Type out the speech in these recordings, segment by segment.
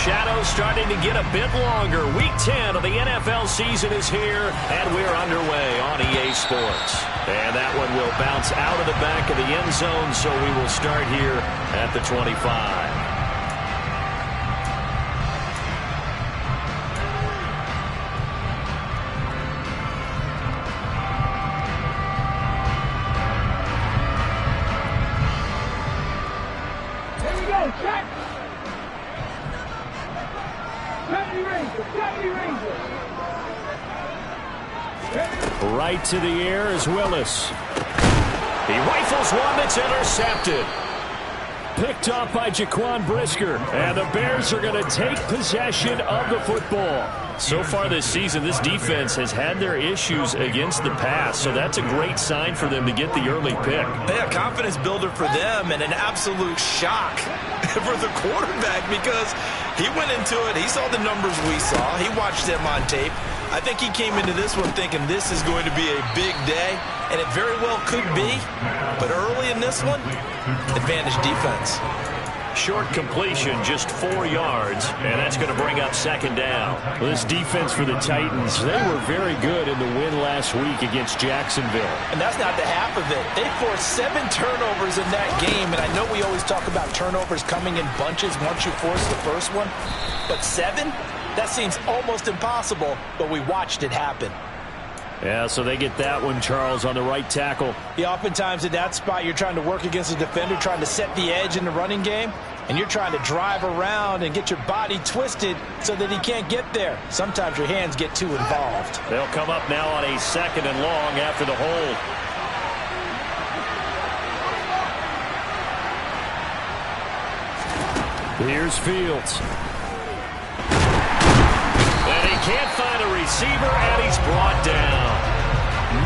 shadows starting to get a bit longer. Week 10 of the NFL season is here, and we're underway on EA Sports. And that one will bounce out of the back of the end zone, so we will start here at the 25. Right to the air is Willis. He rifles one that's intercepted. Picked off by Jaquan Brisker. And the Bears are going to take possession of the football. So far this season, this defense has had their issues against the pass, so that's a great sign for them to get the early pick. Yeah, confidence builder for them and an absolute shock for the quarterback because he went into it. He saw the numbers we saw. He watched them on tape. I think he came into this one thinking this is going to be a big day, and it very well could be. But early in this one, advantage defense. Short completion, just 4 yards, and that's going to bring up second down. Well, this defense for the Titans, they were very good in the win last week against Jacksonville. And that's not the half of it. They forced 7 turnovers in that game, and I know we always talk about turnovers coming in bunches once you force the first one, but 7? That seems almost impossible, but we watched it happen. Yeah, so they get that one, Charles, on the right tackle. Yeah, oftentimes in that spot, you're trying to work against a defender, trying to set the edge in the running game, and you're trying to drive around and get your body twisted so that he can't get there. Sometimes your hands get too involved. They'll come up now on a 2nd and long after the hold. Here's Fields. Can't find a receiver, and he's brought down.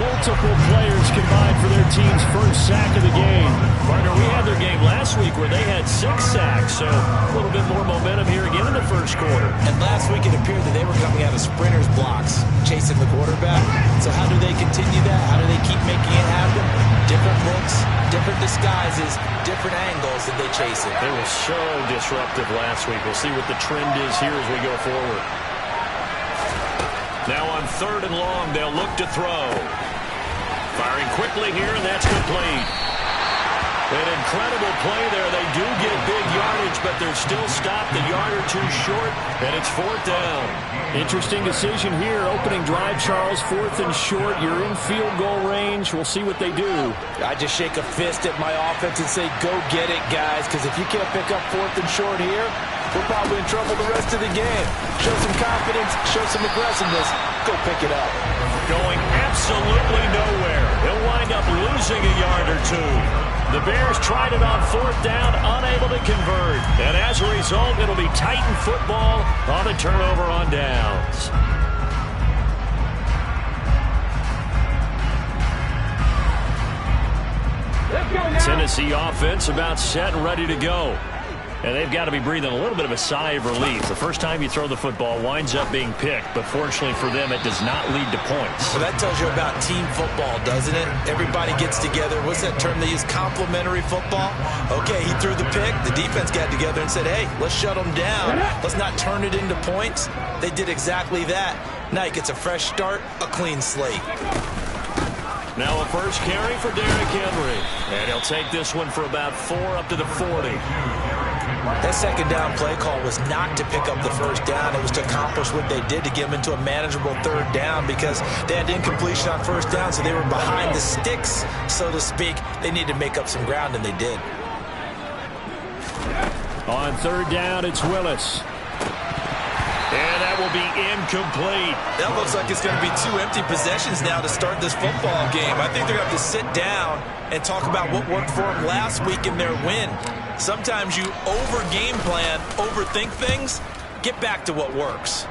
Multiple players combined for their team's first sack of the game. Partner, we had their game last week where they had 6 sacks, so a little bit more momentum here again in the first quarter. And last week it appeared that they were coming out of sprinters blocks, chasing the quarterback. So how do they continue that? How do they keep making it happen? Different looks, different disguises, different angles that they chase it. They were so disruptive last week. We'll see what the trend is here as we go forward. Now on 3rd and long, they'll look to throw. Firing quickly here, and that's complete. An incredible play there. They do get big yardage, but they're still stopped a yard or 2 short, and it's 4th down. Interesting decision here. Opening drive, Charles, 4th and short. You're in field goal range. We'll see what they do. I just shake a fist at my offense and say, go get it, guys, because if you can't pick up 4th and short here, we're probably in trouble the rest of the game. Show some confidence, show some aggressiveness, go pick it up. Going absolutely nowhere. He'll wind up losing a yard or 2. The Bears tried it on 4th down, unable to convert. And as a result, it'll be Titan football on the turnover on downs. Tennessee offense about set and ready to go. And they've got to be breathing a little bit of a sigh of relief. The first time you throw the football winds up being picked, but fortunately for them, it does not lead to points. Well, that tells you about team football, doesn't it? Everybody gets together. What's that term they use? Complementary football? Okay, he threw the pick. The defense got together and said, hey, let's shut them down. Let's not turn it into points. They did exactly that. Now he gets a fresh start, a clean slate. Now a first carry for Derrick Henry. And he'll take this one for about 4 up to the 40. That 2nd down play call was not to pick up the first down. It was to accomplish what they did to get them into a manageable 3rd down because they had incompletion on 1st down, so they were behind the sticks, so to speak. They needed to make up some ground, and they did. On 3rd down, it's Willis. And that will be incomplete. That looks like it's going to be 2 empty possessions now to start this football game. I think they're going to have to sit down and talk about what worked for them last week in their win. Sometimes you over-game plan, overthink things, get back to what works.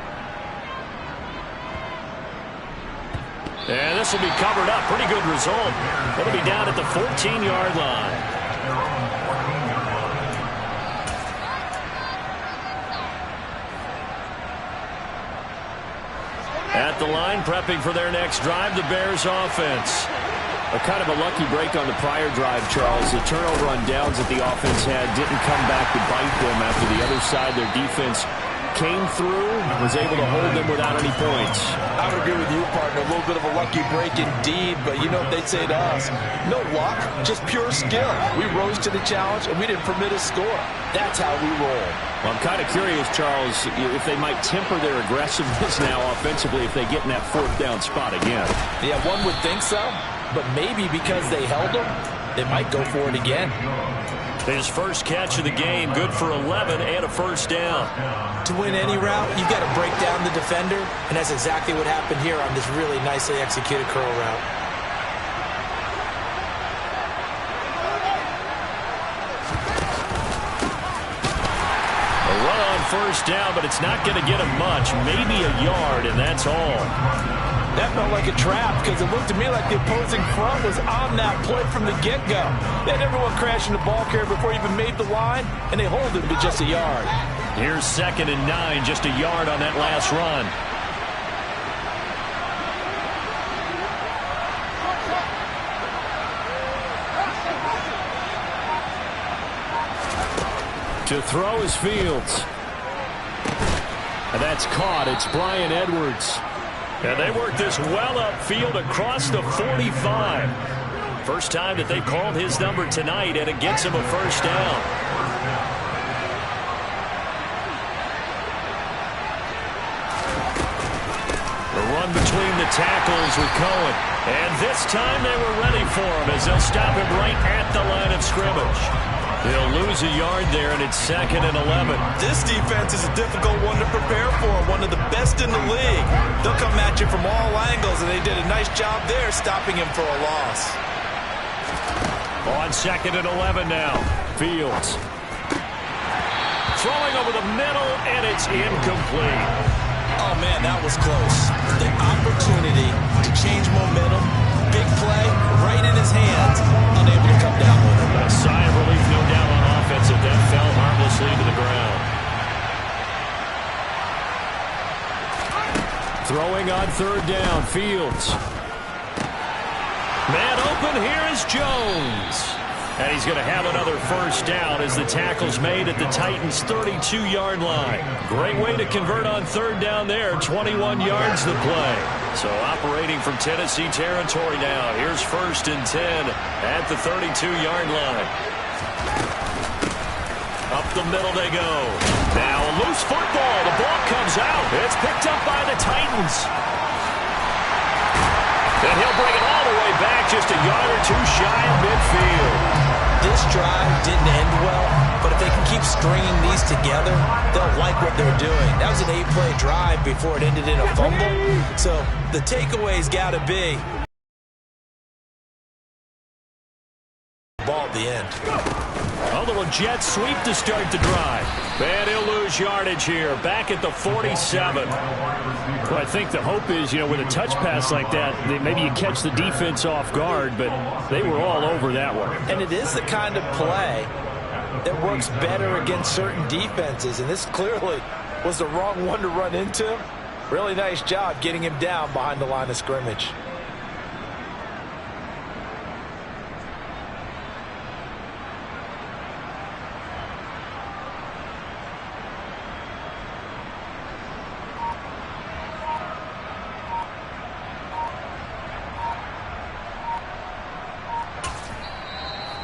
And this will be covered up. Pretty good result. It'll be down at the 14-yard line. At the line, prepping for their next drive, the Bears offense. A kind of a lucky break on the prior drive, Charles. The turnover on downs that the offense had didn't come back to bite them after the other side. Their defense came through, was able to hold them without any points. I would agree with you, partner. A little bit of a lucky break indeed, but you know what they'd say to us? No luck, just pure skill. We rose to the challenge, and we didn't permit a score. That's how we roll. Well, I'm kind of curious, Charles, if they might temper their aggressiveness now offensively if they get in that fourth down spot again. Yeah, one would think so, but maybe because they held them, they might go for it again. His first catch of the game, good for 11 and a first down. To win any route, you've got to break down the defender, and that's exactly what happened here on this really nicely executed curl route. A run on first down, but it's not going to get him much, maybe a yard, and that's all. That felt like a trap because it looked to me like the opposing front was on that play from the get-go. They had everyone crashing the ball carrier before he even made the line, and they hold him to just a yard. Here's 2nd and 9, just a yard on that last run. To throw is Fields. And that's caught. It's Bryan Edwards. And they work this well upfield across the 45. First time that they called his number tonight, and it gets him a first down. The run between the tackles with Cohen. And this time they were ready for him as they'll stop him right at the line of scrimmage. He'll lose a yard there, and it's 2nd and 11. This defense is a difficult one to prepare for, one of the best in the league. They'll come at you from all angles, and they did a nice job there stopping him for a loss. On 2nd and 11 now, Fields. Throwing over the middle, and it's incomplete. Oh, man, that was close. The opportunity to change momentum, big play, right in his hands, unable to come down with it. A sigh of relief, no doubt, on offense, if that fell harmlessly to the ground. Throwing on 3rd down, Fields. Man open, here is Jones. And he's going to have another first down as the tackle's made at the Titans' 32-yard line. Great way to convert on 3rd down there, 21 yards to play. So operating from Tennessee territory now. Here's 1st and 10 at the 32-yard line. Up the middle they go. Now a loose football. The ball comes out. It's picked up by the Titans. And he'll bring it all the way back, just a yard or two shy of midfield. This drive didn't end well, but if they can keep stringing these together, they'll like what they're doing. That was an 8-play drive before it ended in a fumble. So the takeaway's got to be ball at the end. A little jet sweep to start the drive. And he'll lose yardage here, back at the 47. Well, I think the hope is, with a touch pass like that, maybe you catch the defense off guard, but they were all over that one. And it is the kind of play that works better against certain defenses, and this clearly was the wrong one to run into. Really nice job getting him down behind the line of scrimmage.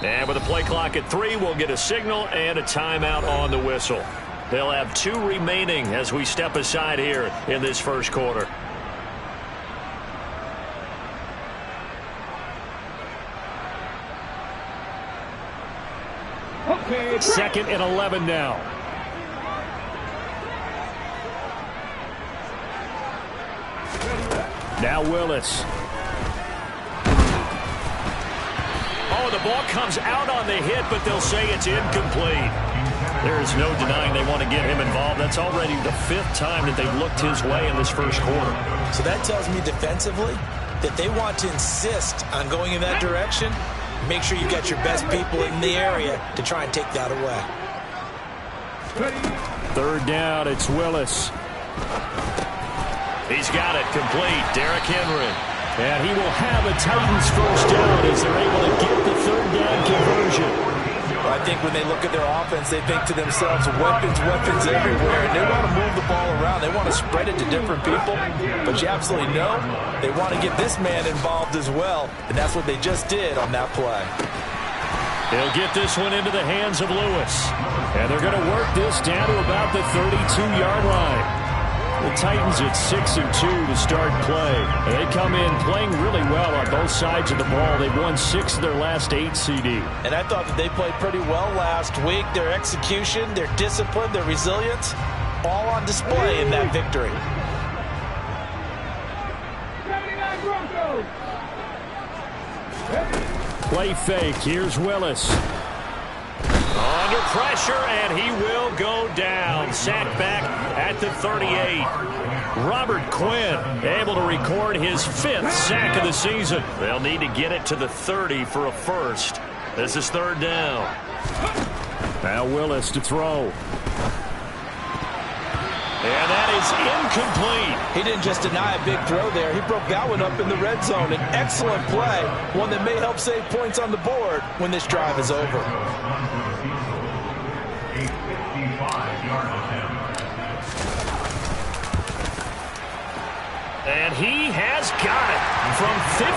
And with a play clock at 3, we'll get a signal and a timeout on the whistle. They'll have 2 remaining as we step aside here in this first quarter. Okay, 2nd and 11 now. Now Willis. Oh, the ball comes out on the hit, but they'll say it's incomplete. There's no denying they want to get him involved. That's already the 5th time that they've looked his way in this first quarter. So that tells me defensively that they want to insist on going in that direction. Make sure you got your best people in the area to try and take that away. 3rd down, it's Willis. He's got it complete. Derrick Henry. And he will have a Titans first down as they're able to get the 3rd down conversion. Well, I think think when they look at their offense, they think to themselves, weapons, weapons everywhere. And they want to move the ball around. They want to spread it to different people. But you absolutely know they want to get this man involved as well. And that's what they just did on that play. He'll get this one into the hands of Lewis. And they're going to work this down to about the 32-yard line. The Titans at 6-2 to start play. They come in playing really well on both sides of the ball. They've won 6 of their last 8 CD. And I thought that they played pretty well last week. Their execution, their discipline, their resilience, all on display in that victory. Play fake. Here's Willis. Under pressure, and he will go down. Sacked back at the 38. Robert Quinn able to record his 5th sack of the season. They'll need to get it to the 30 for a first. This is 3rd down. Now Willis to throw. And that is incomplete. He didn't just deny a big throw there. He broke that one up in the red zone. An excellent play, one that may help save points on the board when this drive is over. And he has got it from 55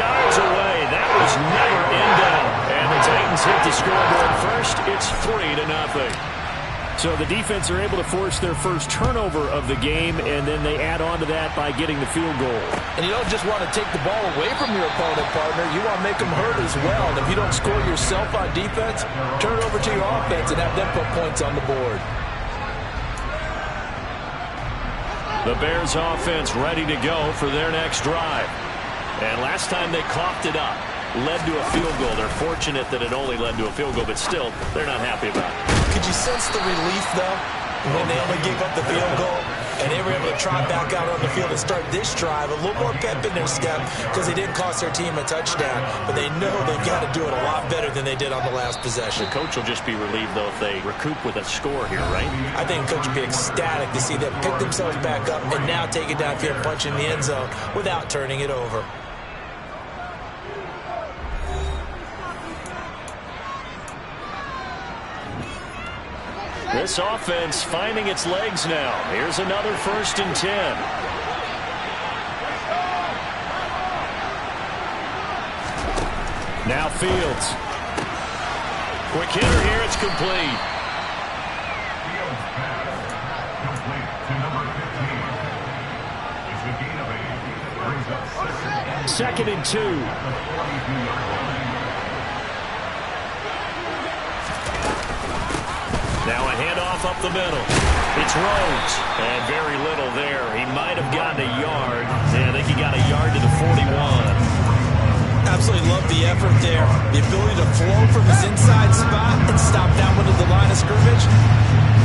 yards away. That was never in doubt. And the Titans hit the scoreboard first. It's 3-0. So the defense are able to force their first turnover of the game, and then they add on to that by getting the field goal. And you don't just want to take the ball away from your opponent, partner. You want to make them hurt as well. And if you don't score yourself on defense, turn it over to your offense and have them put points on the board. The Bears offense ready to go for their next drive. And last time they coughed it up, led to a field goal. They're fortunate that it only led to a field goal, but still, they're not happy about it. Could you sense the relief, though, when they only gave up the field goal and they were able to trot back out on the field and start this drive? A little more pep in their step because they didn't cost their team a touchdown, but they know they've got to do it a lot better than they did on the last possession. The coach will just be relieved, though, if they recoup with a score here, right? I think the coach will be ecstatic to see them pick themselves back up and now take it downfield and punch in the end zone without turning it over. This offense finding its legs now. Here's another 1st and 10. Now Fields. Quick hitter here. It's complete. Second and 2. Now a handoff up the middle. It's Rhodes. And very little there. He might have gotten a yard. Yeah, I think he got a yard to the 41. Absolutely love the effort there. The ability to flow from his inside spot and stop that one to the line of scrimmage.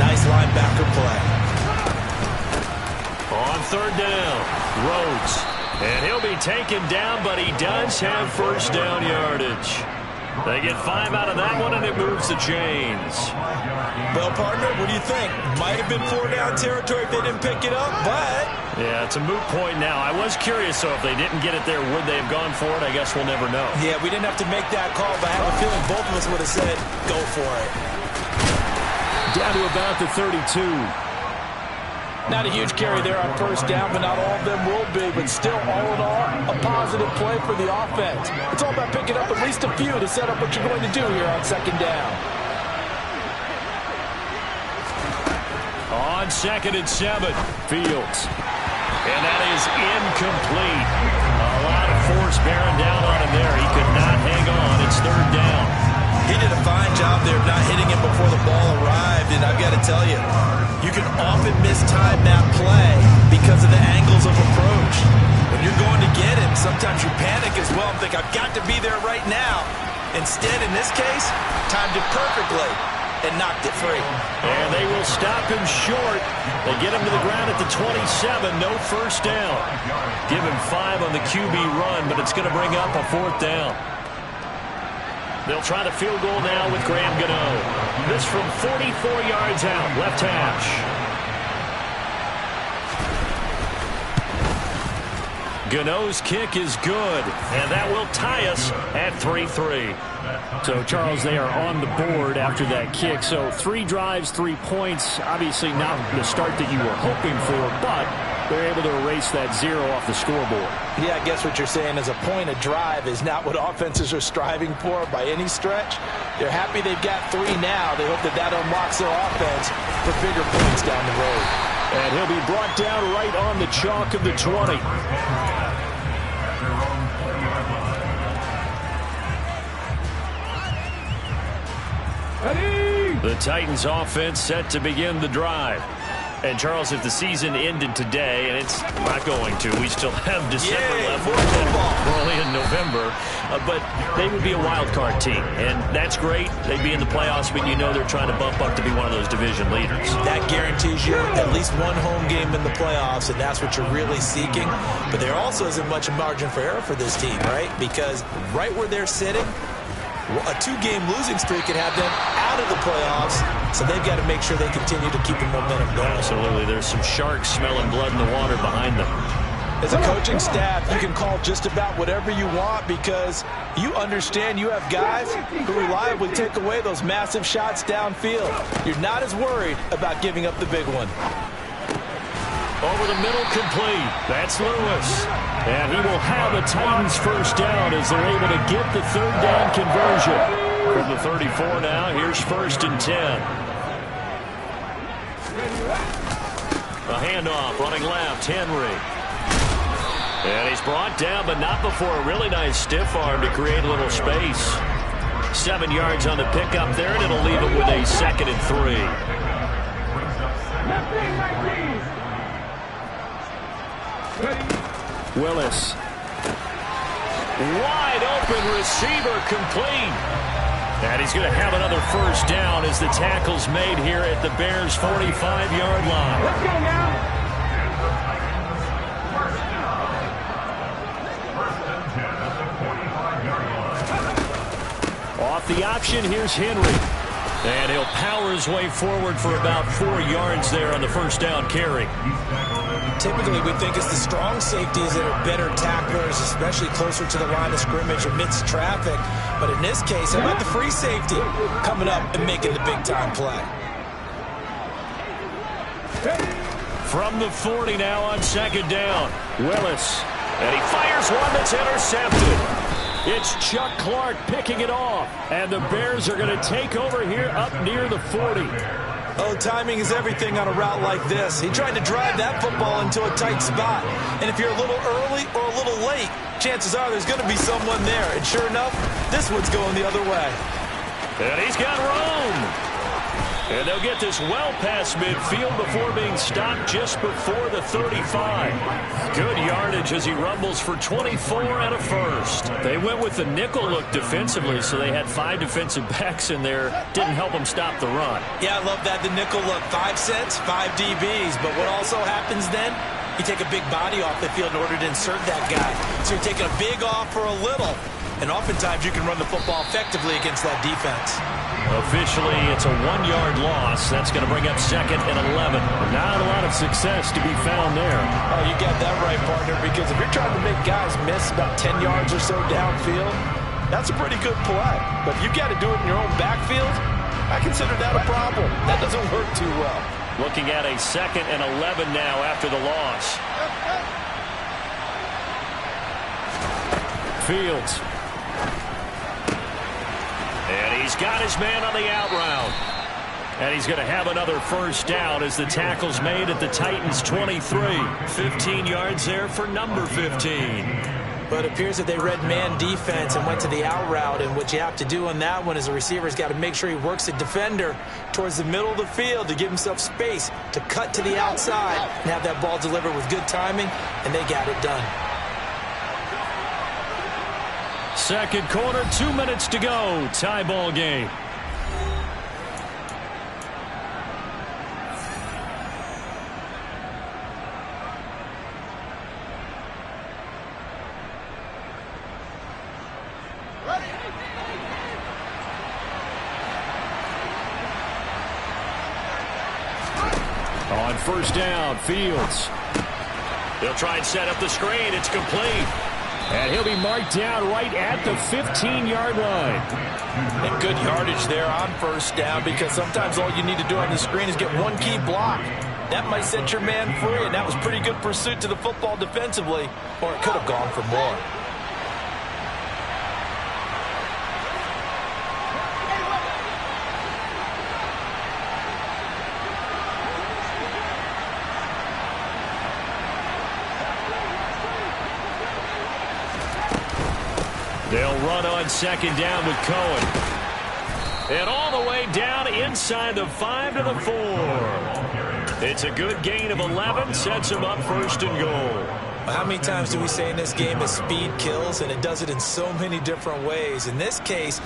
Nice linebacker play. On 3rd down, Rhodes. And he'll be taken down, but he does have 1st down yardage. They get 5 out of that one, and it moves the chains. Well, partner, what do you think? Might have been 4-down territory if they didn't pick it up, but... Yeah, it's a moot point now. I was curious, so if they didn't get it there, would they have gone for it? I guess we'll never know. Yeah, we didn't have to make that call, but I have a feeling both of us would have said, go for it. Down to about the 32. Not a huge carry there on 1st down, but not all of them will be. But still, all in all, a positive play for the offense. It's all about picking up at least a few to set up what you're going to do here on 2nd down. On 2nd and 7, Fields. And that is incomplete. A lot of force bearing down on him there. He could not hang on. It's 3rd down. He did a fine job there of not hitting him before the ball arrived. And I've got to tell you, you can often mistime that play because of the angles of approach. When you're going to get him, sometimes you panic as well and think, I've got to be there right now. Instead, in this case, timed it perfectly and knocked it free. And they will stop him short. They get him to the ground at the 27. No 1st down. Give him 5 on the QB run, but it's going to bring up a 4th down. They'll try the field goal now with Graham Gano. This from 44 yards out, left hash. Gano's kick is good, and that will tie us at 3-3. So, Charles, they are on the board after that kick. So 3 drives, 3 points. Obviously not the start that you were hoping for, but they're able to erase that 0 off the scoreboard. Yeah, I guess what you're saying is a point a drive is not what offenses are striving for by any stretch. They're happy they've got 3 now. They hope that unlocks their offense for bigger points down the road. And he'll be brought down right on the chalk of the 20. The Titans offense set to begin the drive. And, Charles, if the season ended today, and it's not going to, we still have December left. We're only in November. But they would be a wild card team, and that's great. They'd be in the playoffs, but you know they're trying to bump up to be one of those division leaders. That guarantees you at least one home game in the playoffs, and that's what you're really seeking. But there also isn't much margin for error for this team, right? Because right where they're sitting, a 2-game losing streak could have them out of the playoffs, so they've got to make sure they continue to keep the momentum going. Absolutely. There's some sharks smelling blood in the water behind them. As a coaching staff, you can call just about whatever you want because you understand you have guys who reliably take away those massive shots downfield. You're not as worried about giving up the big one. Over the middle, complete. That's Lewis. And he will have a Titans first down as they're able to get the 3rd down conversion. From the 34 now, here's 1st and 10. A handoff, running left, Henry. And he's brought down, but not before a really nice stiff arm to create a little space. 7 yards on the pickup there, and it'll leave it with a 2nd and 3. Willis. Wide open receiver, complete. And he's going to have another first down as the tackle's made here at the Bears' 45-yard line. Let's go now. Off the option, here's Henry. And he'll power his way forward for about 4 yards there on the first down carry. Typically, we think it's the strong safeties that are better tacklers, especially closer to the line of scrimmage amidst traffic. But in this case, how about the free safety coming up and making the big-time play? From the 40 now on 2nd down. Willis. And he fires one that's intercepted. It's Chuck Clark picking it off. And the Bears are going to take over here up near the 40. Oh, timing is everything on a route like this. He tried to drive that football into a tight spot. And if you're a little early or a little late, chances are there's going to be someone there. And sure enough, this one's going the other way. And he's got room. And they'll get this well past midfield before being stopped just before the 35. Good yardage as he rumbles for 24 and a first. They went with the nickel look defensively, so they had 5 defensive backs in there. Didn't help them stop the run. Yeah, I love that, the nickel look. 5 cents, 5 DBs. But what also happens then? You take a big body off the field in order to insert that guy. So you're taking a big off for a little. And oftentimes you can run the football effectively against that defense. Officially, it's a 1-yard loss. That's going to bring up 2nd and 11. Not a lot of success to be found there. Oh, you got that right, partner, because if you're trying to make guys miss about 10 yards or so downfield, that's a pretty good play. But if you got to do it in your own backfield, I consider that a problem. That doesn't work too well. Looking at a 2nd and 11 now after the loss. Fields. And he's got his man on the out route. And he's going to have another first down as the tackle's made at the Titans' 23. 15 yards there for number 15. But it appears that they read man defense and went to the out route. And what you have to do on that one is the receiver's got to make sure he works the defender towards the middle of the field to give himself space to cut to the outside and have that ball delivered with good timing, and they got it done. Second quarter, 2 minutes to go. Tie ball game. On first down, Fields. They'll try and set up the screen. It's complete. And he'll be marked down right at the 15-yard line. And good yardage there on first down, because sometimes all you need to do on the screen is get one key block. That might set your man free, and that was pretty good pursuit to the football defensively, or it could have gone for more. They'll run on second down with Cohen. And all the way down inside the 5 to the 4. It's a good gain of 11, sets him up first and goal. How many times do we say in this game that speed kills, and it does it in so many different ways? In this case,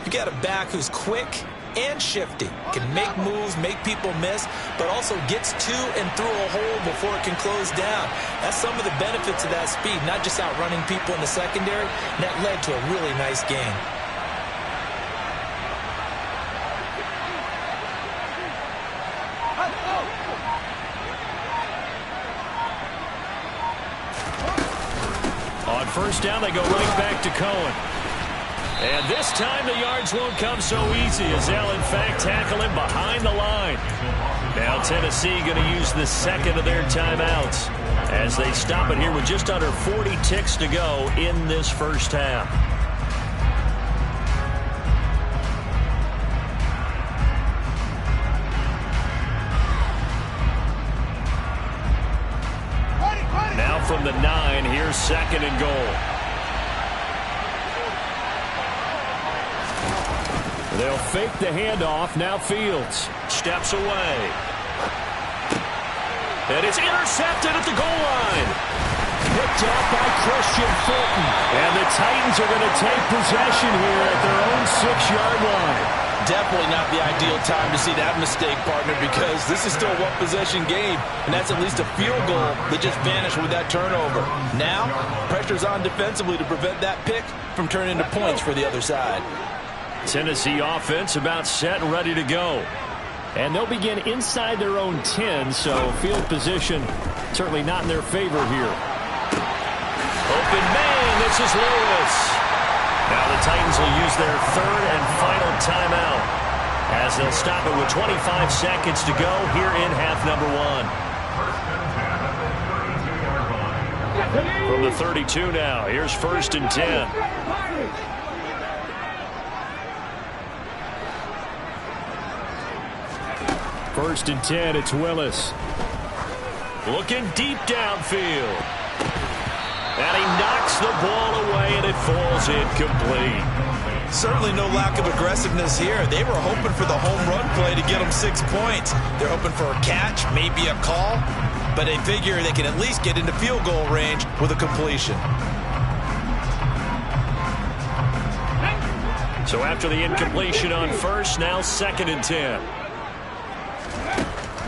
you got a back who's quick and shifty, can make moves, make people miss, but also gets to and through a hole before it can close down. That's some of the benefits of that speed, not just outrunning people in the secondary, and that led to a really nice game. On first down, they go right back to Cohen. And this time the yards won't come so easy, as they'll in fact tackle him behind the line. Now Tennessee going to use the second of their timeouts as they stop it here with just under 40 ticks to go in this first half. Now from the 9, here's second and goal. They'll fake the handoff. Now Fields steps away. And it's intercepted at the goal line. Picked up by Christian Fulton. And the Titans are going to take possession here at their own 6-yard line. Definitely not the ideal time to see that mistake, partner, because this is still a one-possession game, and that's at least a field goal that just vanished with that turnover. Now, pressure's on defensively to prevent that pick from turning into points for the other side. Tennessee offense about set and ready to go. And they'll begin inside their own 10, so field position certainly not in their favor here. Open man, this is Lewis. Now the Titans will use their third and final timeout as they'll stop it with 25 seconds to go here in half number 1. From the 32 now, here's first and 10. First and 10, it's Willis. Looking deep downfield. And he knocks the ball away, and it falls incomplete. Certainly no lack of aggressiveness here. They were hoping for the home run play to get them 6 points. They're hoping for a catch, maybe a call, but they figure they can at least get into field goal range with a completion. So after the incompletion on first, now second and 10.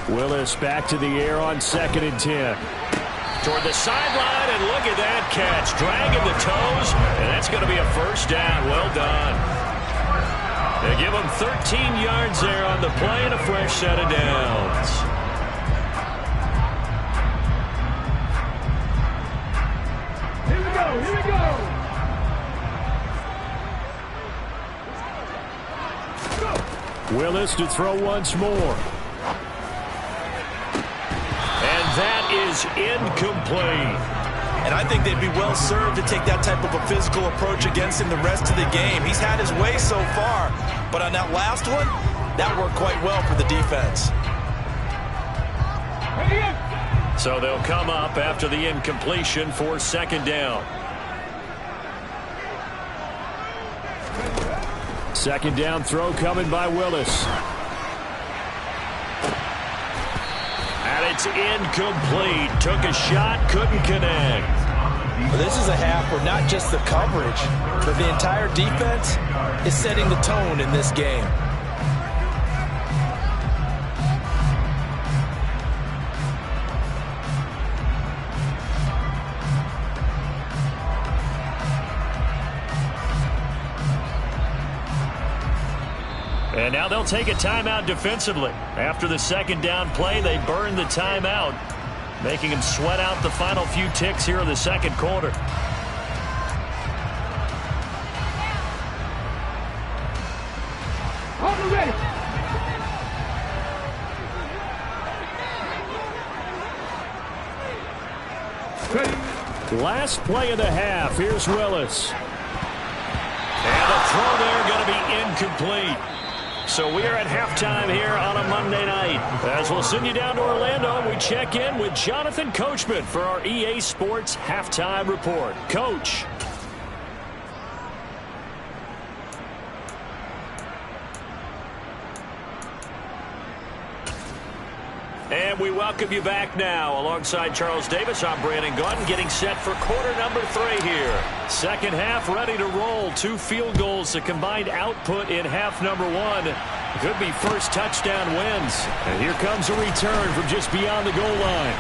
Willis back to the air on second and 10. Toward the sideline, and look at that catch. Dragging the toes, and that's going to be a first down. Well done. They give him 13 yards there on the play and a fresh set of downs. Here we go, here we go. Willis to throw once more. That is incomplete. And I think they'd be well served to take that type of a physical approach against him the rest of the game. He's had his way so far, but on that last one, that worked quite well for the defense. So they'll come up after the incompletion for second down. Second down throw coming by Willis. And it's incomplete. Took a shot, couldn't connect. Well, this is a half where not just the coverage, but the entire defense is setting the tone in this game. And now they'll take a timeout defensively. After the second down play, they burn the timeout. making him sweat out the final few ticks here in the second quarter. Ready. Last play of the half. Here's Willis. And the throw there going to be incomplete. So we are at halftime here on a Monday night. As we'll send you down to Orlando, we check in with Jonathan Coachman for our EA Sports Halftime Report. Coach. And we welcome you back now. Alongside Charles Davis, I'm Brandon Gaudin, getting set for quarter number 3 here. Second half ready to roll. 2 field goals, the combined output in half number 1. Could be first touchdown wins. And here comes a return from just beyond the goal line.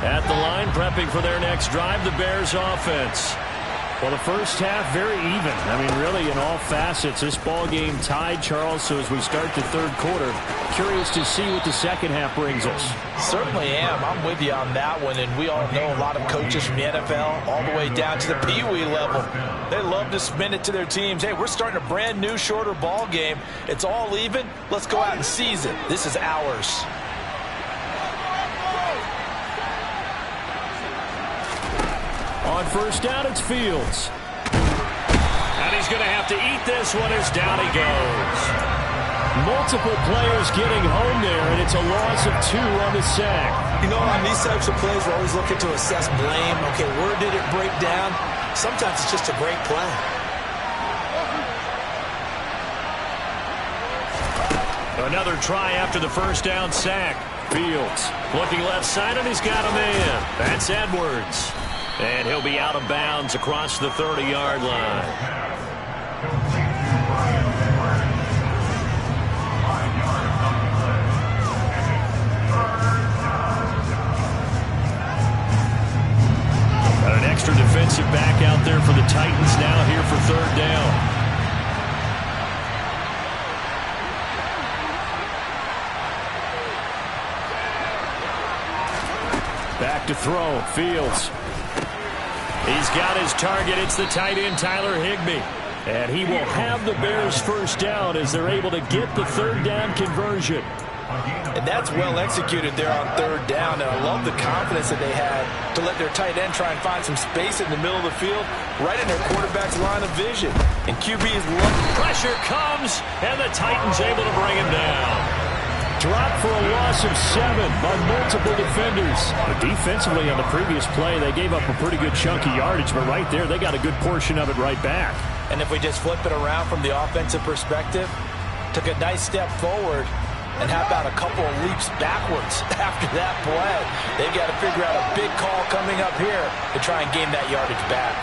At the line, prepping for their next drive, the Bears offense. Well, the first half, very even. I mean, really, in all facets, this ball game tied, Charles. So as we start the third quarter, curious to see what the second half brings us. Certainly am. I'm with you on that one. And we all know a lot of coaches from the NFL all the way down to the Pee Wee level. They love to spin it to their teams. Hey, we're starting a brand new, shorter ball game. It's all even. Let's go out and seize it. This is ours. On first down, it's Fields. And he's going to have to eat this one as down he goes. Multiple players getting home there, and it's a loss of 2 on the sack. You know, on these types of plays, we're always looking to assess blame. Okay, where did it break down? Sometimes it's just a great play. Another try after the first down sack. Fields looking left side, and he's got a man. That's Edwards. And he'll be out of bounds across the 30-yard line. Got an extra defensive back out there for the Titans now here for third down. Back to throw. Fields. He's got his target. It's the tight end, Tyler Higbee. And he will have the Bears first down as they're able to get the third down conversion. And that's well executed there on third down. And I love the confidence that they had to let their tight end try and find some space in the middle of the field, right in their quarterback's line of vision. And QB's pressure comes, and the Titans able to bring him down. Dropped for a loss of 7 by multiple defenders. But defensively on the previous play, they gave up a pretty good chunk of yardage, but right there, they got a good portion of it right back. And if we just flip it around from the offensive perspective, took a nice step forward, and how about a couple of leaps backwards after that play? They've got to figure out a big call coming up here to try and gain that yardage back.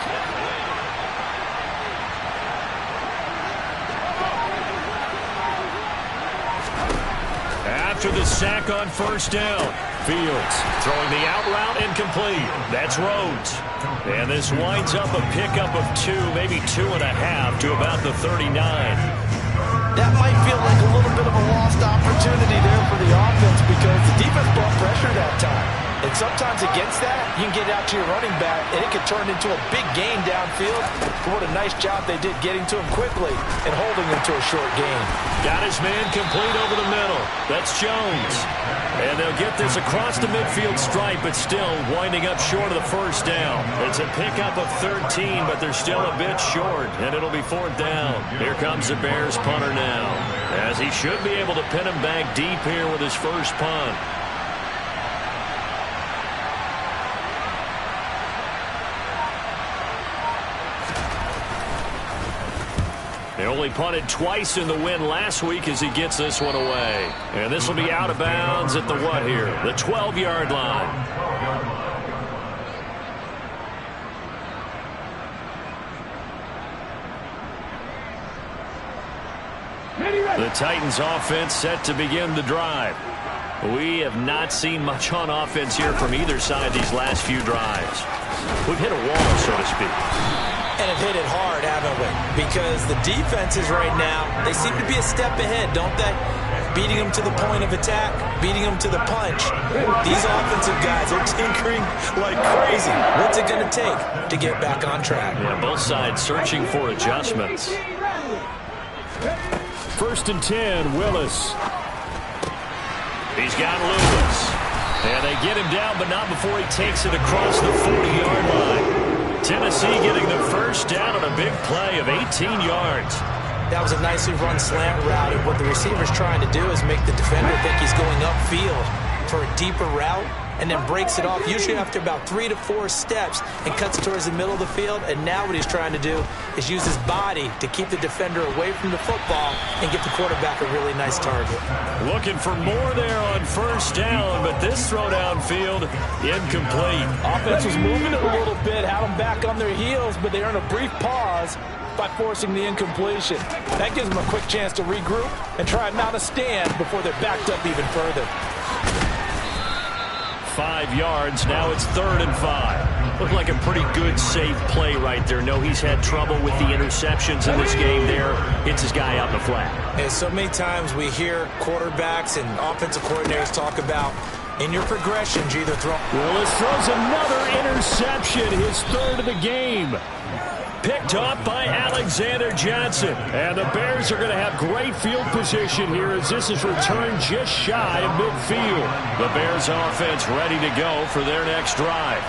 After the sack on first down, Fields throwing the out route incomplete. That's Rhodes. And this winds up a pickup of 2, maybe 2.5 to about the 39. That might feel like a little bit of a lost opportunity there for the offense because the defense brought pressure that time. And sometimes against that, you can get out to your running back, and it could turn into a big gain downfield. But what a nice job they did getting to him quickly and holding him to a short gain. Got his man complete over the middle. That's Jones. And they'll get this across the midfield stripe, but still winding up short of the first down. It's a pickup of 13, but they're still a bit short, and it'll be fourth down. Here comes the Bears punter now, as he should be able to pin him back deep here with his first punt. They only punted twice in the win last week as he gets this one away. And this will be out of bounds at the what here? The 12-yard line. The Titans offense set to begin the drive. We have not seen much on offense here from either side these last few drives. We've hit a wall, so to speak. and have hit it hard, haven't we? Because the defenses right now, they seem to be a step ahead, don't they? Beating them to the point of attack, beating them to the punch. These offensive guys are tinkering like crazy. What's it going to take to get back on track? Yeah, both sides searching for adjustments. 1st and 10, Willis. He's got Lewis. And they get him down, but not before he takes it across the 40-yard line. Tennessee getting the first down on a big play of 18 yards. That was a nicely run slant route, and what the receiver's trying to do is make the defender think he's going upfield for a deeper route, and then breaks it off, usually after about 3 to 4 steps, and cuts towards the middle of the field. And now what he's trying to do is use his body to keep the defender away from the football and give the quarterback a really nice target. Looking for more there on 1st down, but this throw downfield, incomplete. Offense was moving it a little bit, had them back on their heels, but they earned a brief pause by forcing the incompletion. That gives them a quick chance to regroup and try and mount a stand before they're backed up even further. 5 yards, now it's 3rd and 5. Looked like a pretty good, safe play right there. No, he's had trouble with the interceptions in this game there. Hits his guy out in the flat. And so many times we hear quarterbacks and offensive coordinators talk about, in your progressions, you either throw... Willis throws another interception, his 3rd of the game. Picked off by Alexander Johnson. And the Bears are going to have great field position here as this is returned just shy of midfield. The Bears offense ready to go for their next drive.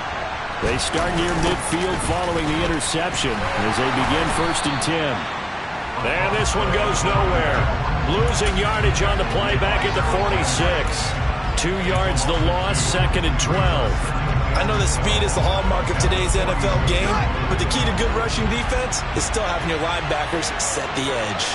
They start near midfield following the interception as they begin 1st and 10. And this one goes nowhere. Losing yardage on the play back at the 46. 2 yards the loss, 2nd and 12. I know that speed is the hallmark of today's NFL game, but the key to good rushing defense is still having your linebackers set the edge.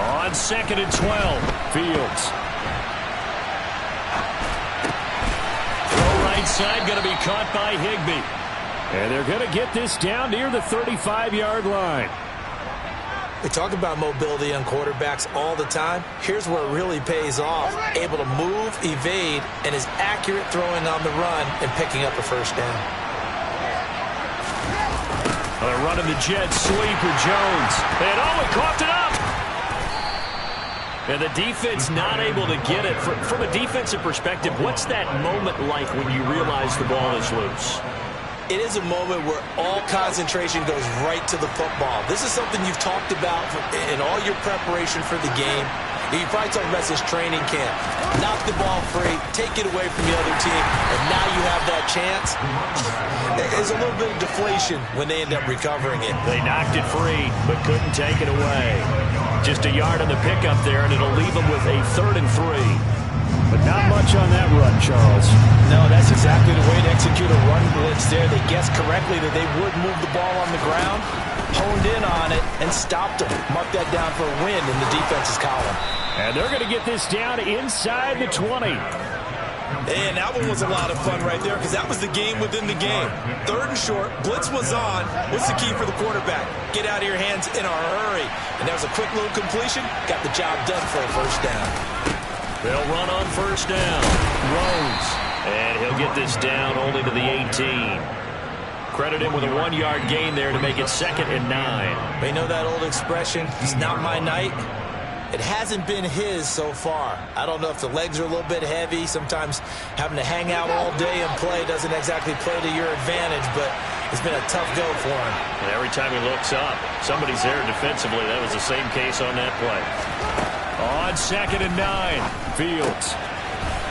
On 2nd and 12, Fields. Throw right side, going to be caught by Higbee. And they're going to get this down near the 35-yard line. We talk about mobility on quarterbacks all the time. Here's where it really pays off. Able to move, evade, and is accurate throwing on the run and picking up a 1st down. They're running the jet sweep with Jones. And he coughed it up. And the defense not able to get it. From a defensive perspective, what's that moment like when you realize the ball is loose? It is a moment where all concentration goes right to the football. This is something you've talked about in all your preparation for the game. You probably talked about this training camp. Knock the ball free, take it away from the other team, and now you have that chance. There's a little bit of deflation when they end up recovering it. They knocked it free, but couldn't take it away. Just a yard on the pickup there, and it'll leave them with a 3rd and 3. But not much on that run, Charles. No, that's exactly the way to execute a run blitz there. They guessed correctly that they would move the ball on the ground, honed in on it, and stopped them. Mark that down for a win in the defense's column. And they're going to get this down inside the 20. And that one was a lot of fun right there because that was the game within the game. 3rd and short, blitz was on. What's the key for the quarterback? Get out of your hands in a hurry. And that was a quick little completion. Got the job done for a 1st down. They'll run on 1st down. Rose. And he'll get this down only to the 18. Credit him with a 1-yard gain there to make it 2nd and 9. You know that old expression, it's not my night? It hasn't been his so far. I don't know if the legs are a little bit heavy. Sometimes having to hang out all day and play doesn't exactly play to your advantage, but it's been a tough go for him. And every time he looks up, somebody's there defensively. That was the same case on that play. On 2nd and 9, Fields.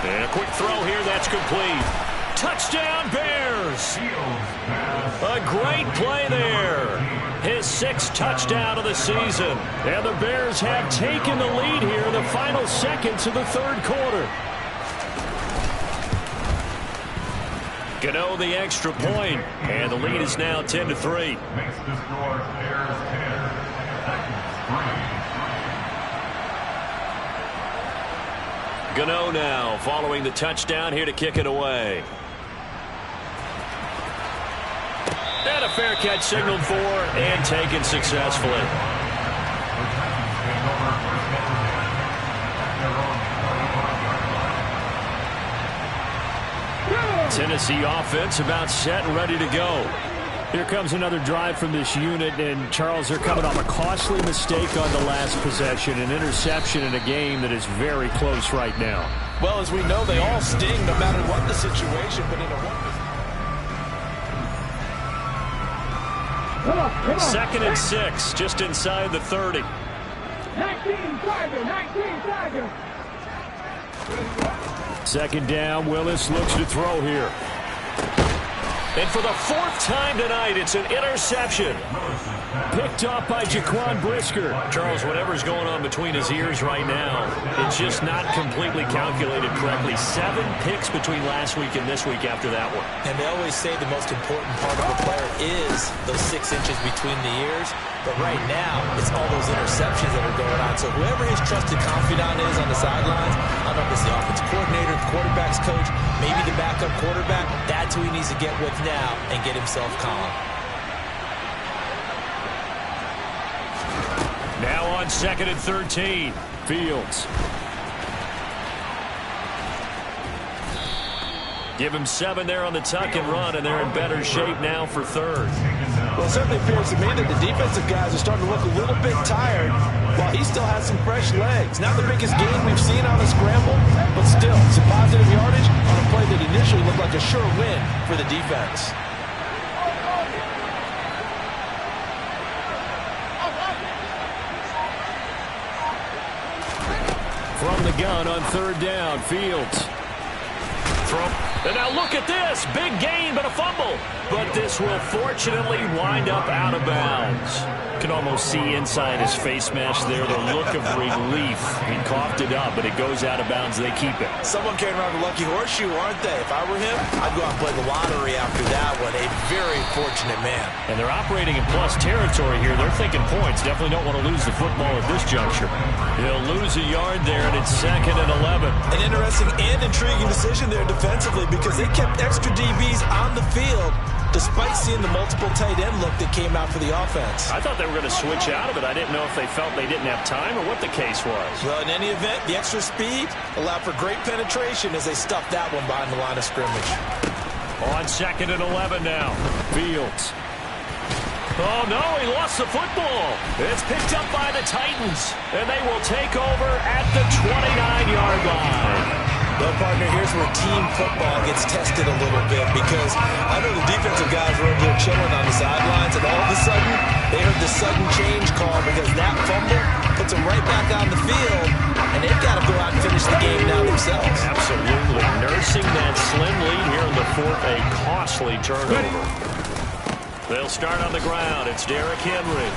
And a quick throw here, that's complete. Touchdown, Bears! A great play there. His 6th touchdown of the season. And the Bears have taken the lead here in the final seconds of the 3rd quarter. Gano the extra point, and the lead is now 10-3. Makes the score Bears 10, Gano now following the touchdown here to kick it away. And a fair catch signaled for and taken successfully. Tennessee offense about set and ready to go. Here comes another drive from this unit, and Charles, they're coming off a costly mistake on the last possession, an interception in a game that is very close right now. Well, as we know, they all sting no matter what the situation, but in a Come on. 2nd and 6, just inside the 30. 19 Tiger. 2nd down, Willis looks to throw here. And for the 4th time tonight, it's an interception. Picked off by Jaquan Brisker. Charles, whatever's going on between his ears right now, it's just not completely calculated correctly. 7 picks between last week and this week after that one. And they always say the most important part of a player is those 6 inches between the ears. But right now, it's all those interceptions that are going on. So whoever his trusted confidant is on the sidelines, I don't know if it's the offensive coordinator, the quarterback's coach, maybe the backup quarterback, that's who he needs to get with now and get himself calm. Now on 2nd and 13, Fields. Give him 7 there on the tuck and run, and they're in better shape now for 3rd. Well, it certainly appears to me that the defensive guys are starting to look a little bit tired while he still has some fresh legs. Not the biggest game we've seen on a scramble, but still some positive yardage on a play that initially looked like a sure win for the defense. From the gun on 3rd down, Fields. And now look at this. Big gain, but a fumble. But this will fortunately wind up out of bounds. Can almost see inside his face mask there the look of relief. He coughed it up, but it goes out of bounds. They keep it. Someone carrying around a lucky horseshoe, aren't they? If I were him, I'd go out and play the lottery after that one. A very fortunate man. And they're operating in plus territory here. They're thinking points. Definitely don't want to lose the football at this juncture. He'll lose a yard there, and it's 2nd and 11. An interesting and intriguing decision there defensively because they kept extra DBs on the field despite seeing the multiple tight end look that came out for the offense. I thought they were going to switch out of it. I didn't know if they felt they didn't have time or what the case was. Well, in any event, the extra speed allowed for great penetration as they stuffed that one behind the line of scrimmage. On 2nd and 11 now. Fields. Oh, no, he lost the football. It's picked up by the Titans, and they will take over at the 29-yard line. Well, partner, here's where team football gets tested a little bit because I know the defensive guys were over there chilling on the sidelines, and all of a sudden, they heard the sudden change call because that fumble puts them right back on the field, and they've got to go out and finish the game now themselves. Absolutely. Nursing that slim lead here in the 4th, a costly turnover. They'll start on the ground. It's Derrick Henry.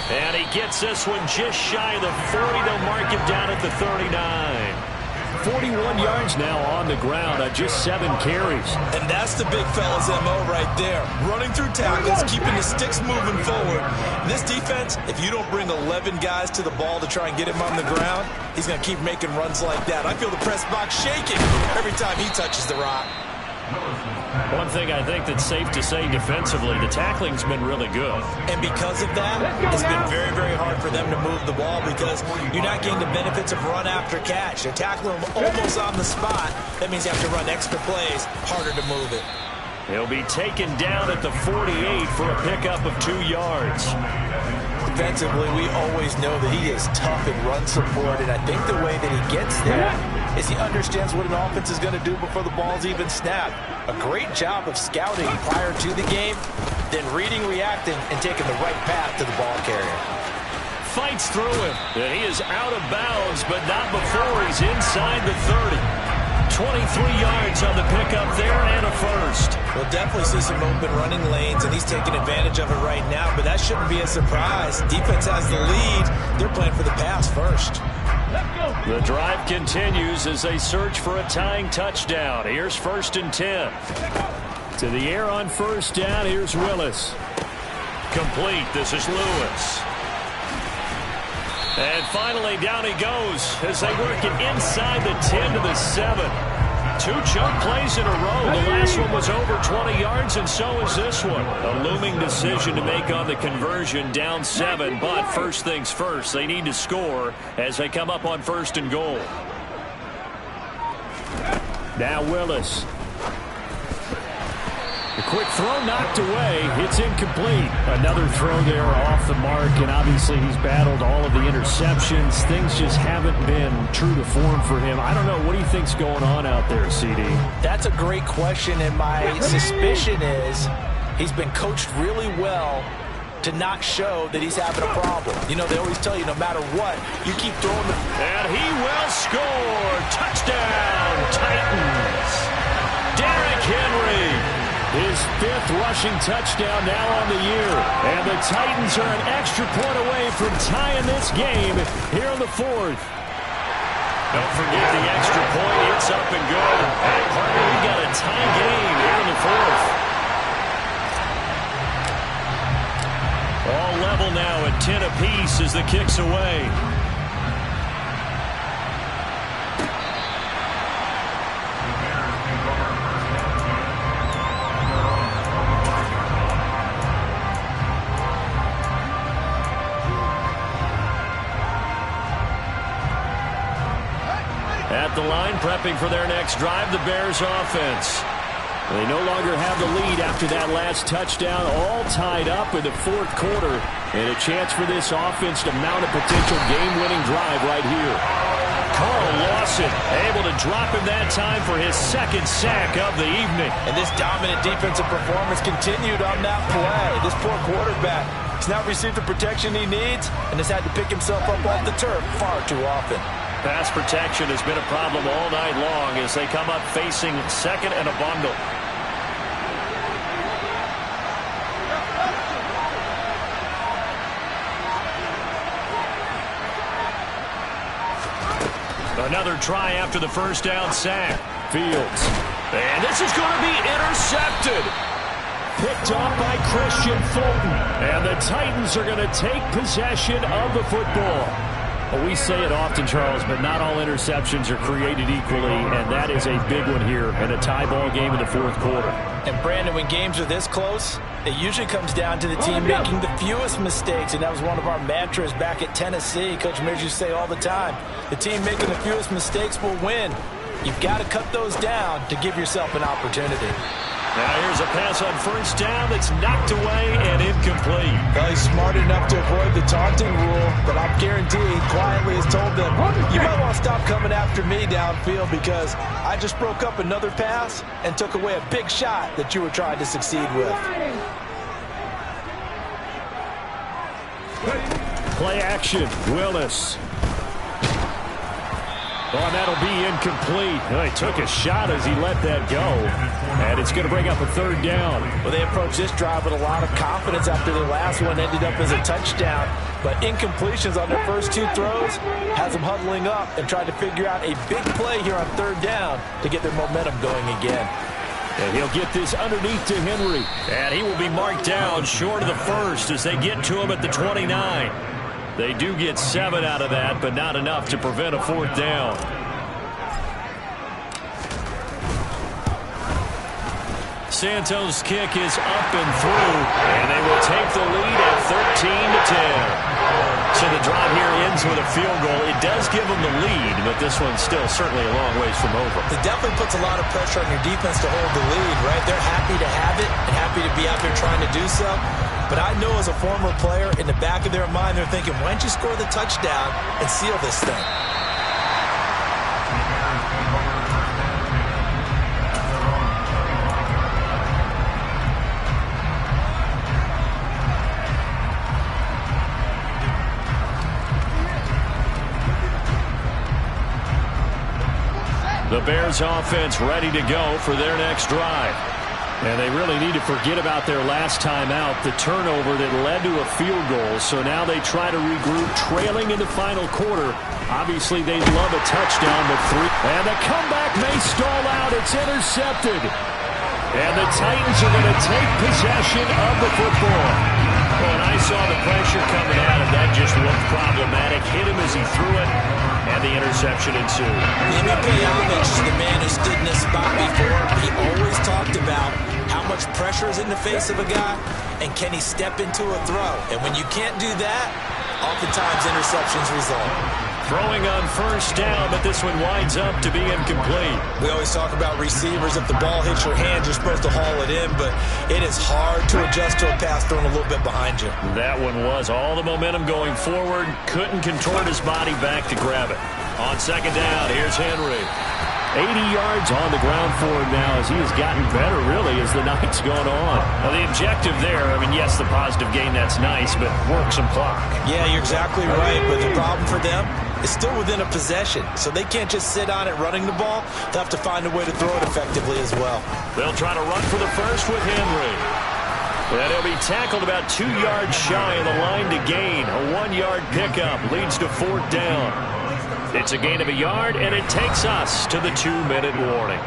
And he gets this one just shy of the 40. They'll mark him down at the 39. 41 yards now on the ground on just 7 carries. And that's the big fella's MO right there. Running through tackles, keeping the sticks moving forward. This defense, if you don't bring 11 guys to the ball to try and get him on the ground, he's going to keep making runs like that. I feel the press box shaking every time he touches the rock. One thing I think that's safe to say defensively, the tackling's been really good. And because of that, it's been very, very hard for them to move the ball because you're not getting the benefits of run after catch. They're tackling them almost on the spot. That means you have to run extra plays, harder to move it. He'll be taken down at the 48 for a pickup of 2 yards. Defensively, we always know that he is tough in run support, and I think the way that he gets there is he understands what an offense is going to do before the ball's even snapped. A great job of scouting prior to the game, then reading, reacting, and taking the right path to the ball carrier. Fights through him, and he is out of bounds, but not before he's inside the 30. 23 yards on the pickup there and a first. We'll definitely see some open running lanes, and he's taking advantage of it right now, but that shouldn't be a surprise. Defense has the lead. They're playing for the pass first. The drive continues as they search for a tying touchdown. Here's 1st and 10. To the air on 1st down. Here's Willis. Complete. This is Lewis. And finally, down he goes as they work it inside the 10 to the 7. 2 chunk plays in a row. The last one was over 20 yards, and so is this one. A looming decision to make on the conversion, down 7. But first things first, they need to score as they come up on 1st and goal. Now Willis. The quick throw knocked away. It's incomplete. Another throw there off the mark, and obviously he's battled all of the interceptions. Things just haven't been true to form for him. I don't know. What do you think's going on out there, CD? That's a great question, and my suspicion is he's been coached really well to not show that he's having a problem. You know, they always tell you no matter what, you keep throwing the... And he will score. Touchdown, Titans. Derrick Henry. His 5th rushing touchdown now on the year. And the Titans are an extra point away from tying this game here in the 4th. Don't forget the extra point. It's up and good. And partner, we got a tie game here in the 4th. All level now at 10 apiece as the kick's away. At the line, prepping for their next drive, the Bears offense. They no longer have the lead after that last touchdown, all tied up in the 4th quarter. And a chance for this offense to mount a potential game-winning drive right here. Carl Lawson able to drop him that time for his 2nd sack of the evening. And this dominant defensive performance continued on that play. This poor quarterback has not received the protection he needs and has had to pick himself up off the turf far too often. Pass protection has been a problem all night long as they come up facing 2nd and a bundle. Another try after the 1st down sack. Fields. And this is going to be intercepted. Picked off by Christian Fulton. And the Titans are going to take possession of the football. Well, we say it often, Charles, but not all interceptions are created equally, and that is a big one here in a tie ball game in the 4th quarter. And, Brandon, when games are this close, it usually comes down to the team making the fewest mistakes, and that was one of our mantras back at Tennessee. Coach Mears used to say all the time, the team making the fewest mistakes will win. You've got to cut those down to give yourself an opportunity. Now here's a pass on 1st down that's knocked away and incomplete. Well, he's smart enough to avoid the taunting rule, but I'm guaranteed quietly has told them, you might want to stop coming after me downfield because I just broke up another pass and took away a big shot that you were trying to succeed with. Play action, Willis. Oh, that'll be incomplete. Well, he took a shot as he let that go. And it's going to bring up a 3rd down. Well, they approached this drive with a lot of confidence after the last one ended up as a touchdown. But incompletions on their first 2 throws has them huddling up and trying to figure out a big play here on 3rd down to get their momentum going again. And he'll get this underneath to Henry. And he will be marked down short of the 1st as they get to him at the 29. They do get 7 out of that, but not enough to prevent a 4th down. Santos' kick is up and through, and they will take the lead at 13-10. So the drive here ends with a field goal. It does give them the lead, but this one's still certainly a long ways from over. It definitely puts a lot of pressure on your defense to hold the lead, right? They're happy to have it and happy to be out there trying to do so. But I know as a former player, in the back of their mind, they're thinking, why don't you score the touchdown and seal this thing? The Bears offense ready to go for their next drive. And they really need to forget about their last time out, the turnover that led to a field goal. So now they try to regroup, trailing in the final quarter. Obviously, they'd love a touchdown, but 3. And the comeback may stall out. It's intercepted. And the Titans are going to take possession of the football. When I saw the pressure coming at him, that just looked problematic. Hit him as he threw it, and the interception ensued. MVP Alvin's the man who stood in this spot before. He always talked about how much pressure is in the face of a guy, and can he step into a throw? And when you can't do that, oftentimes interceptions result. Throwing on first down, but this one winds up to be incomplete. We always talk about receivers. If the ball hits your hand, you're supposed to haul it in, but it is hard to adjust to a pass thrown a little bit behind you. That one was all the momentum going forward. Couldn't contort his body back to grab it. On second down, here's Henry. 80 yards on the ground for him now as he has gotten better, really, as the night's gone on. Now, the objective there, I mean, yes, the positive gain, that's nice, but work some clock. Yeah, you're exactly right, but the problem for them is still within a possession, so they can't just sit on it running the ball. They'll have to find a way to throw it effectively as well. They'll try to run for the first with Henry. And he'll be tackled about 2 yards shy of the line to gain. A 1-yard pickup leads to fourth down. It's a gain of a yard, and it takes us to the 2-minute warning.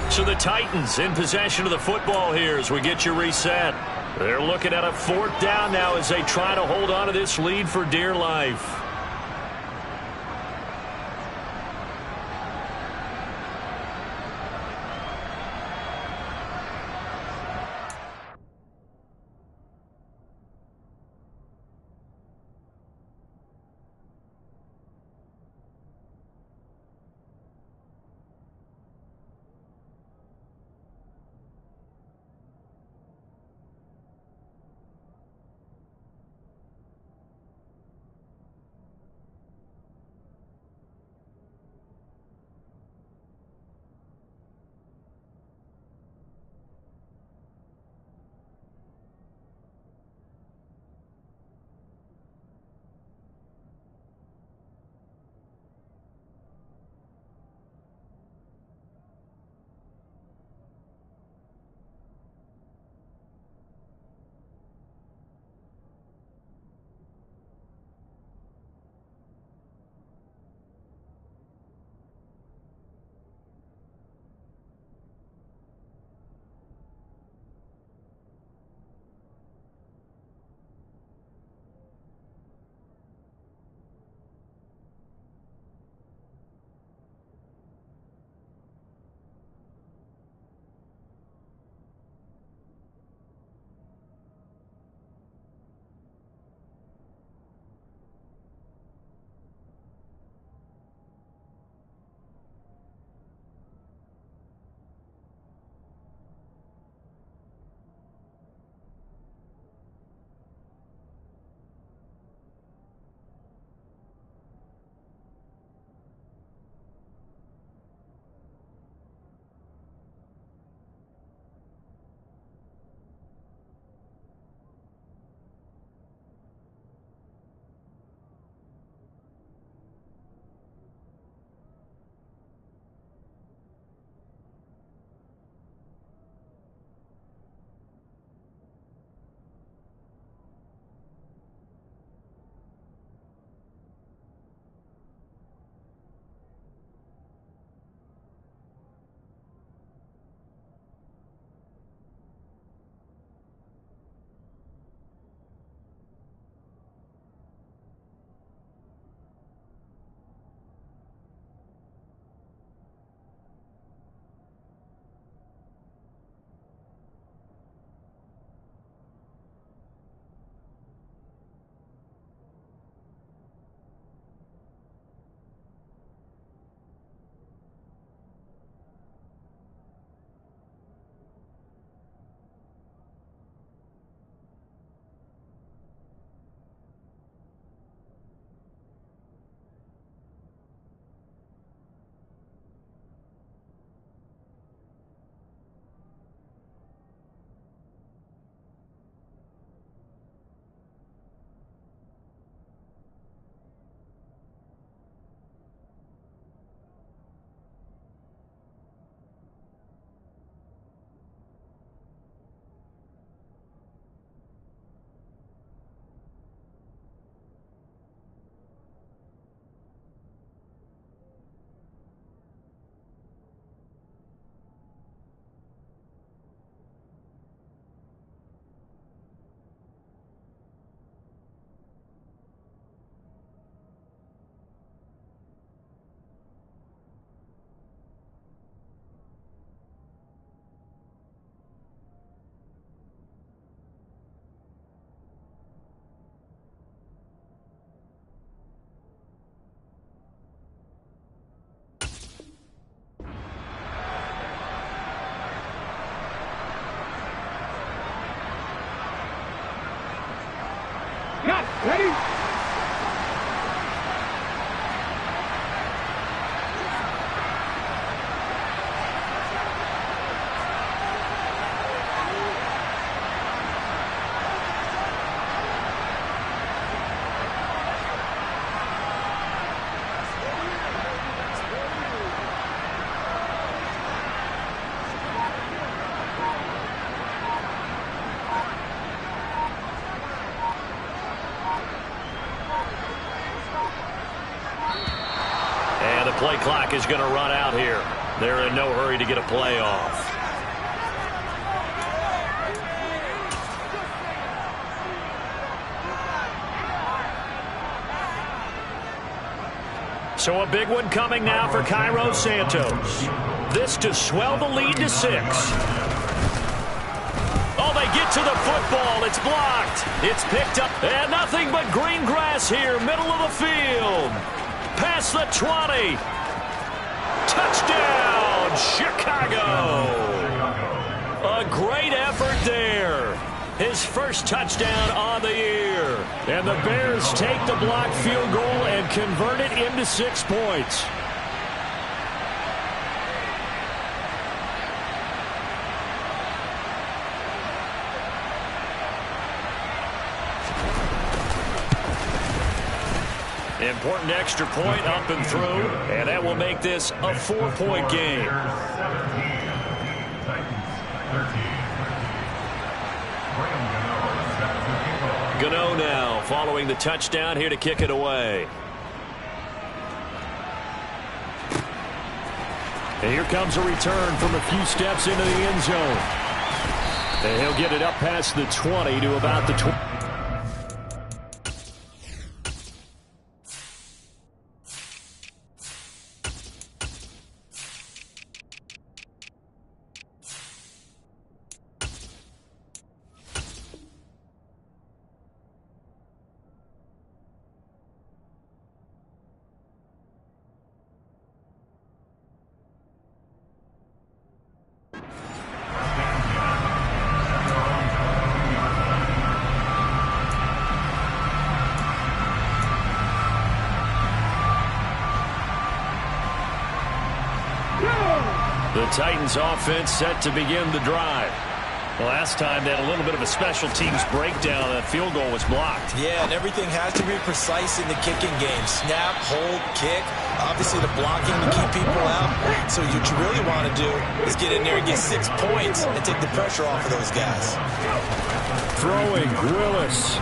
So the Titans in possession of the football here as we get you reset. They're looking at a fourth down now as they try to hold on to this lead for dear life. Got ready. And the play clock is going to run out here. They're in no hurry to get a play off. So a big one coming now for Cairo Santos. This to swell the lead to 6. Oh, they get to the football. It's blocked. It's picked up. And nothing but green grass here, middle of the field. Past the 20. Touchdown, Chicago. A great effort there. His first touchdown on the year. And the Bears take the blocked field goal and convert it into 6 points. Important extra point up and through, and that will make this a 4-point game. Gano now following the touchdown here to kick it away. And here comes a return from a few steps into the end zone. And he'll get it up past the 20 to about the 20. The Titans offense set to begin the drive. The last time they had a little bit of a special teams breakdown. That field goal was blocked. Yeah, and everything has to be precise in the kicking game. Snap, hold, kick. Obviously the blocking to keep people out. So what you really want to do is get in there and get 6 points and take the pressure off of those guys. Throwing, Willis.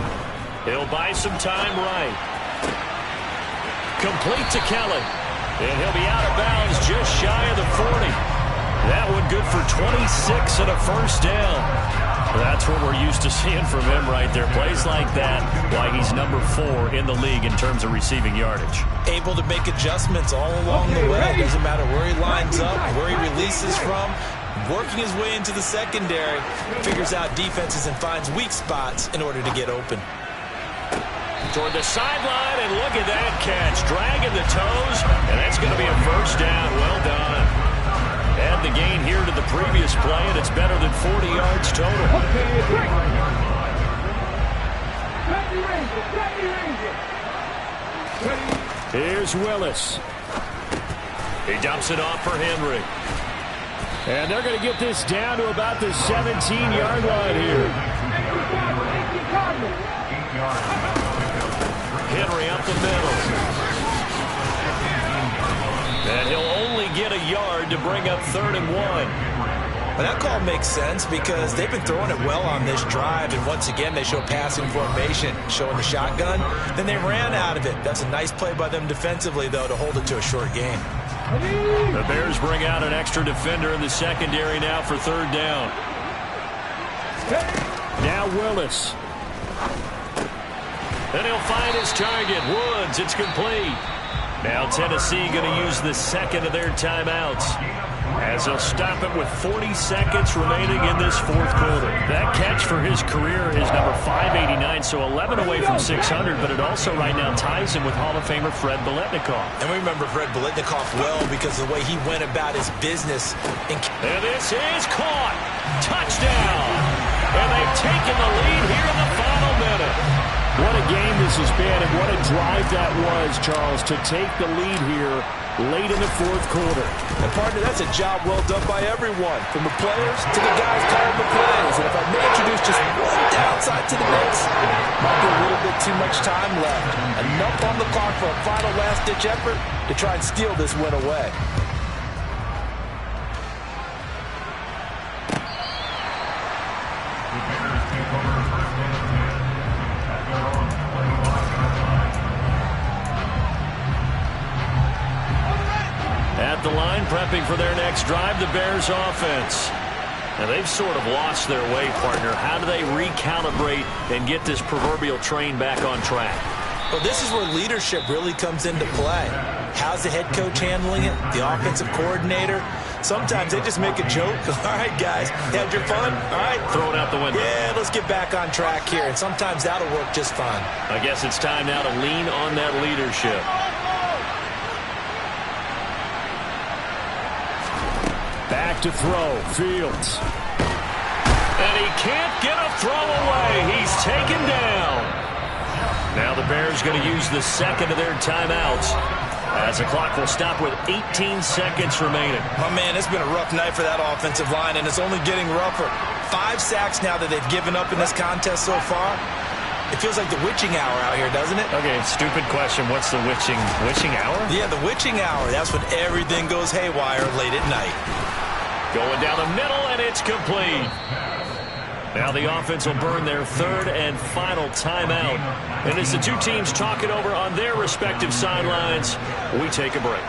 He'll buy some time right. Complete to Kelly. And he'll be out of bounds just shy of the 40. That one good for 26 and a first down. That's what we're used to seeing from him right there. Plays like that, why he's number 4 in the league in terms of receiving yardage. Able to make adjustments all along the way. Doesn't matter where he lines up, where he releases from. Working his way into the secondary. Figures out defenses and finds weak spots in order to get open. Toward the sideline, and look at that catch. Dragging the toes, and that's going to be a first down. Well done. Add the gain here to the previous play, and it's better than 40 yards total. Here's Willis. He dumps it off for Henry. And they're going to get this down to about the 17-yard line here. Henry up the middle. And he'll only get a yard to bring up 3rd and 1. Well, that call makes sense because they've been throwing it well on this drive, and once again they show passing formation, showing the shotgun. Then they ran out of it. That's a nice play by them defensively, though, to hold it to a short gain. The Bears bring out an extra defender in the secondary now for 3rd down. Now Willis. And he'll find his target. Woods, it's complete. Now Tennessee going to use the second of their timeouts as they'll stop it with 40 seconds remaining in this 4th quarter. That catch for his career is number 589, so 11 away from 600, but it also right now ties him with Hall of Famer Fred Biletnikoff. And we remember Fred Biletnikoff well because of the way he went about his business. And this is caught. Touchdown. And they've taken the lead here in the final minute. What a game offense has been, and what a drive that was, Charles, to take the lead here late in the fourth quarter. And partner, that's a job well done by everyone, from the players to the guys calling the plays. And if I may introduce just one downside to the mix, might be a little bit too much time left. Enough on the clock for a final last-ditch effort to try and steal this win away. At the line, prepping for their next drive, the Bears offense. Now, they've sort of lost their way, partner. How do they recalibrate and get this proverbial train back on track? Well, this is where leadership really comes into play. How's the head coach handling it? The offensive coordinator? Sometimes they just make a joke. All right, guys, had your fun? All right. Throw it out the window. Yeah, let's get back on track here. And sometimes that'll work just fine. I guess it's time now to lean on that leadership. Back to throw, Fields. And he can't get a throw away. He's taken down. Now the Bears going to use the second of their timeouts, as the clock will stop with 18 seconds remaining. My man, it's been a rough night for that offensive line, and it's only getting rougher. 5 sacks now that they've given up in this contest so far. It feels like the witching hour out here, doesn't it? Okay, stupid question. What's the witching hour? Yeah, the witching hour. That's when everything goes haywire late at night. Going down the middle, and it's complete. Now the offense will burn their third and final timeout. And as the two teams talk it over on their respective sidelines, we take a break.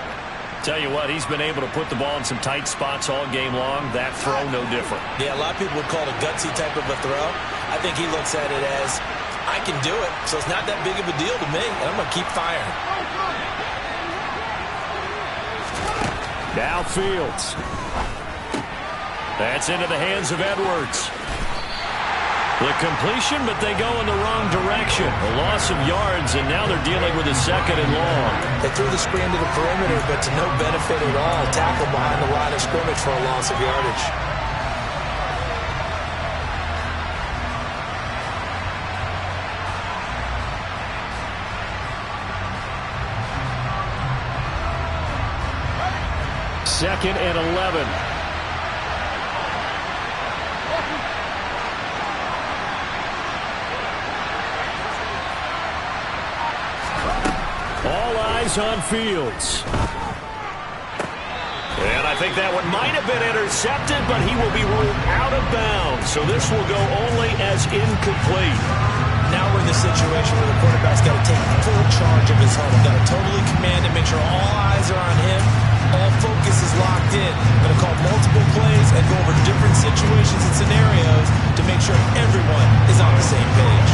Tell you what, he's been able to put the ball in some tight spots all game long. That throw, no different. Yeah, a lot of people would call it a gutsy type of a throw. I think he looks at it as, I can do it, so it's not that big of a deal to me, and I'm going to keep firing. Now Fields. That's into the hands of Edwards. The completion, but they go in the wrong direction. A loss of yards, and now they're dealing with a second and long. They threw the screen to the perimeter, but to no benefit at all. Tackle behind the line of scrimmage for a loss of yardage. Second and 11. All eyes on Fields. And I think that one might have been intercepted, but he will be ruled out of bounds. So this will go only as incomplete. Now we're in the situation where the quarterback's got to take full charge of his home. Got to totally command and make sure all eyes are on him. All focus is locked in. Going to call multiple plays and go over different situations and scenarios to make sure everyone is on the same page.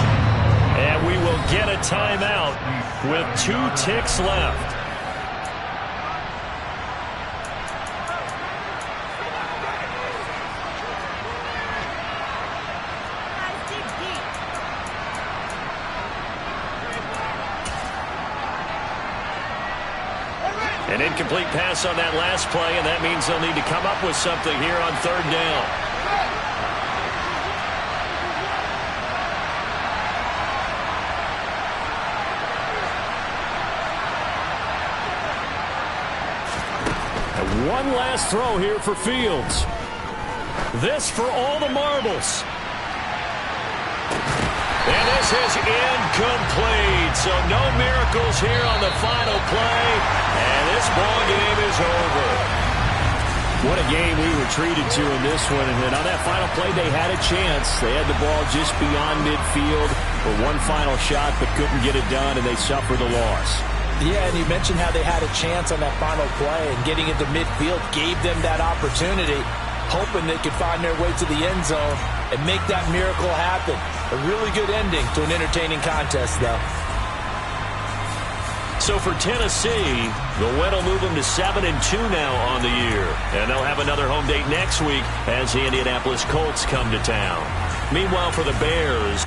And we will get a timeout with 2 ticks left. An incomplete pass on that last play, and that means they'll need to come up with something here on third down. And one last throw here for Fields. This for all the marbles. And this is incomplete. So no miracles here on the final play. And this ball game is over. What a game we were treated to in this one. And on that final play, they had a chance. They had the ball just beyond midfield for one final shot, but couldn't get it done, and they suffered the loss. Yeah, and you mentioned how they had a chance on that final play, and getting into midfield gave them that opportunity, hoping they could find their way to the end zone and make that miracle happen. A really good ending to an entertaining contest, though. So for Tennessee, the win will move them to 7-2 now on the year. And they'll have another home date next week as the Indianapolis Colts come to town. Meanwhile, for the Bears,